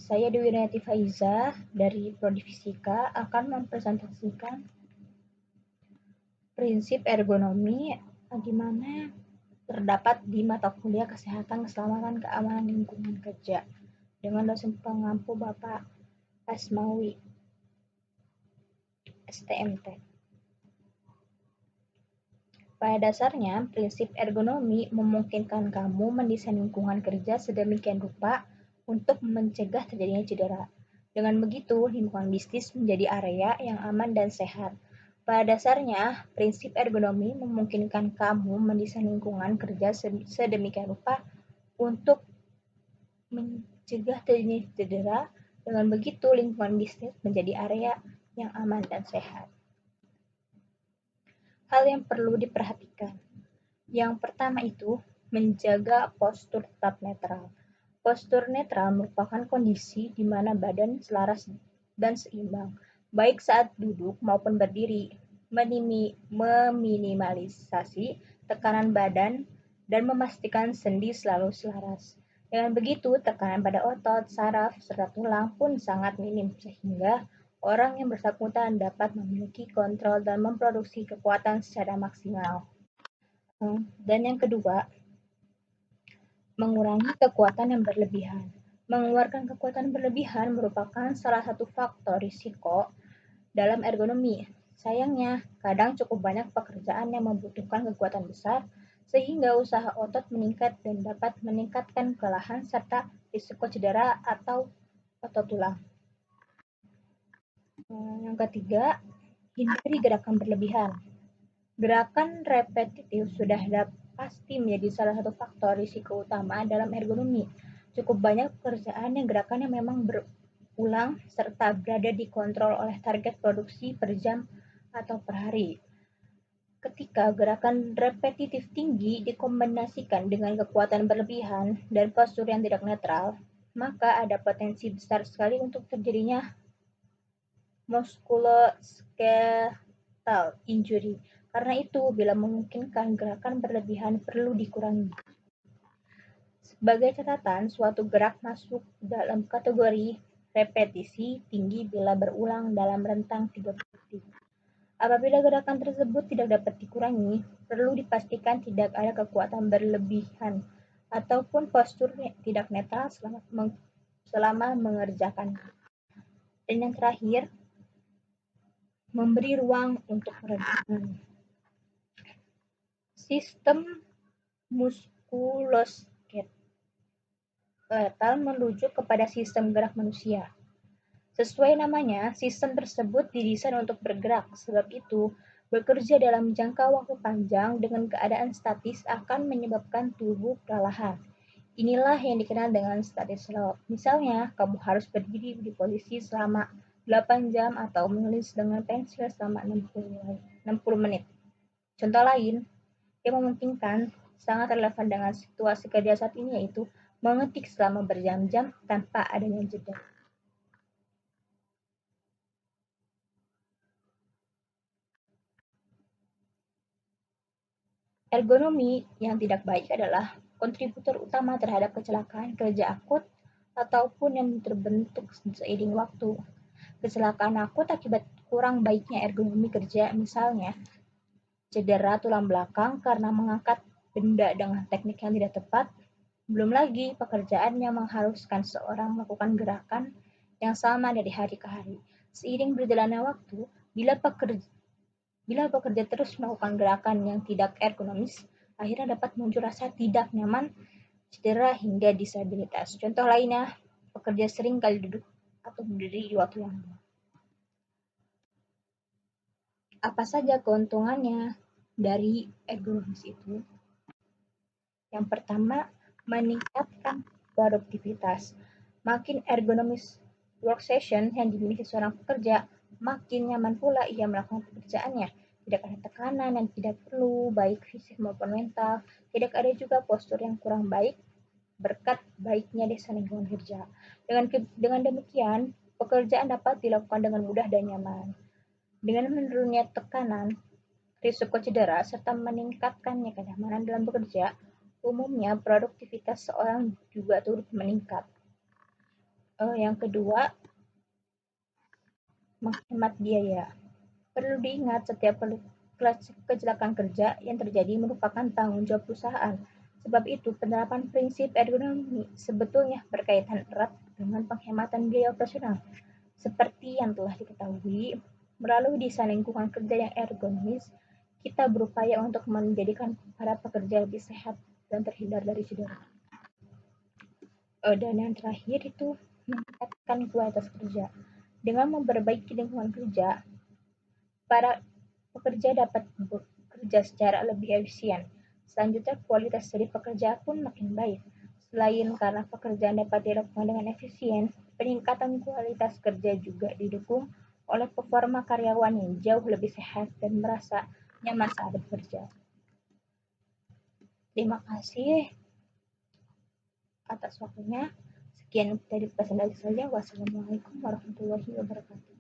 Saya Dewi Renati Faiza dari Prodi Fisika akan mempresentasikan prinsip ergonomi di mana terdapat di mata kuliah Kesehatan, Keselamatan, Keamanan Lingkungan Kerja dengan dosen pengampu Bapak Asmawi, STMT. Pada dasarnya, prinsip ergonomi memungkinkan kamu mendesain lingkungan kerja sedemikian rupa untuk mencegah terjadinya cedera. Dengan begitu, lingkungan bisnis menjadi area yang aman dan sehat. Pada dasarnya, prinsip ergonomi memungkinkan kamu mendesain lingkungan kerja sedemikian rupa untuk mencegah terjadinya cedera. Dengan begitu, lingkungan bisnis menjadi area yang aman dan sehat. Hal yang perlu diperhatikan. Yang pertama itu, menjaga postur tetap netral. Postur netral merupakan kondisi di mana badan selaras dan seimbang, baik saat duduk maupun berdiri, meminimalisasi tekanan badan dan memastikan sendi selalu selaras. Dengan begitu, tekanan pada otot, saraf, serta tulang pun sangat minim sehingga orang yang bersangkutan dapat memiliki kontrol dan memproduksi kekuatan secara maksimal. Dan yang kedua, mengurangi kekuatan yang berlebihan. Mengeluarkan kekuatan berlebihan merupakan salah satu faktor risiko dalam ergonomi. Sayangnya, kadang cukup banyak pekerjaan yang membutuhkan kekuatan besar, sehingga usaha otot meningkat dan dapat meningkatkan kelelahan serta risiko cedera atau otot tulang. Yang ketiga, hindari gerakan berlebihan. Gerakan repetitif sudah pasti menjadi salah satu faktor risiko utama dalam ergonomi. Cukup banyak pekerjaan yang gerakannya memang berulang serta berada dikontrol oleh target produksi per jam atau per hari. Ketika gerakan repetitif tinggi dikombinasikan dengan kekuatan berlebihan dan postur yang tidak netral, maka ada potensi besar sekali untuk terjadinya musculoskeletal injury. Karena itu, bila memungkinkan, gerakan berlebihan perlu dikurangi. Sebagai catatan, suatu gerak masuk dalam kategori repetisi tinggi bila berulang dalam rentang 30 detik. Apabila gerakan tersebut tidak dapat dikurangi, perlu dipastikan tidak ada kekuatan berlebihan ataupun postur tidak netral selama mengerjakan. Dan yang terakhir, memberi ruang untuk peregangan. Sistem muskuloskeletal merujuk kepada sistem gerak manusia. Sesuai namanya, sistem tersebut didesain untuk bergerak. Sebab itu, bekerja dalam jangka waktu panjang dengan keadaan statis akan menyebabkan tubuh kelelahan. Inilah yang dikenal dengan statis lock. Misalnya, kamu harus berdiri di posisi selama 8 jam atau menulis dengan pensil selama 60 menit. Contoh lain yang memungkinkan sangat relevan dengan situasi kerja saat ini yaitu mengetik selama berjam-jam tanpa adanya jeda. Ergonomi yang tidak baik adalah kontributor utama terhadap kecelakaan kerja akut ataupun yang terbentuk seiring waktu. Kecelakaan akut akibat kurang baiknya ergonomi kerja, misalnya cedera tulang belakang karena mengangkat benda dengan teknik yang tidak tepat. Belum lagi pekerjaan yang mengharuskan seorang melakukan gerakan yang sama dari hari ke hari. Seiring berjalannya waktu, bila pekerja terus melakukan gerakan yang tidak ergonomis, akhirnya dapat muncul rasa tidak nyaman, cedera hingga disabilitas. Contoh lainnya, pekerja sering kali duduk atau berdiri di waktu yang lama. Apa saja keuntungannya dari ergonomis itu? Yang pertama, meningkatkan produktivitas. Makin ergonomis workstation yang dimiliki seorang pekerja, makin nyaman pula ia melakukan pekerjaannya. Tidak ada tekanan yang tidak perlu, baik fisik maupun mental. Tidak ada juga postur yang kurang baik berkat baiknya desain lingkungan kerja. Dengan demikian, pekerjaan dapat dilakukan dengan mudah dan nyaman. Dengan menurunnya tekanan, risiko cedera, serta meningkatkannya kenyamanan dalam bekerja, umumnya produktivitas seorang juga turut meningkat. Yang kedua, menghemat biaya. Perlu diingat, setiap kecelakaan kerja yang terjadi merupakan tanggung jawab perusahaan. Sebab itu, penerapan prinsip ergonomi sebetulnya berkaitan erat dengan penghematan biaya operasional. Seperti yang telah diketahui, melalui desain lingkungan kerja yang ergonomis, kita berupaya untuk menjadikan para pekerja lebih sehat dan terhindar dari cedera. Dan yang terakhir itu meningkatkan kualitas kerja. Dengan memperbaiki lingkungan kerja, para pekerja dapat bekerja secara lebih efisien. Selanjutnya, kualitas dari pekerja pun makin baik. Selain karena pekerjaan dapat dilakukan dengan efisien, peningkatan kualitas kerja juga didukung oleh performa karyawan yang jauh lebih sehat dan merasa nyaman saat bekerja. Terima kasih atas waktunya. Sekian dari presentasi saya. Wassalamualaikum warahmatullahi wabarakatuh.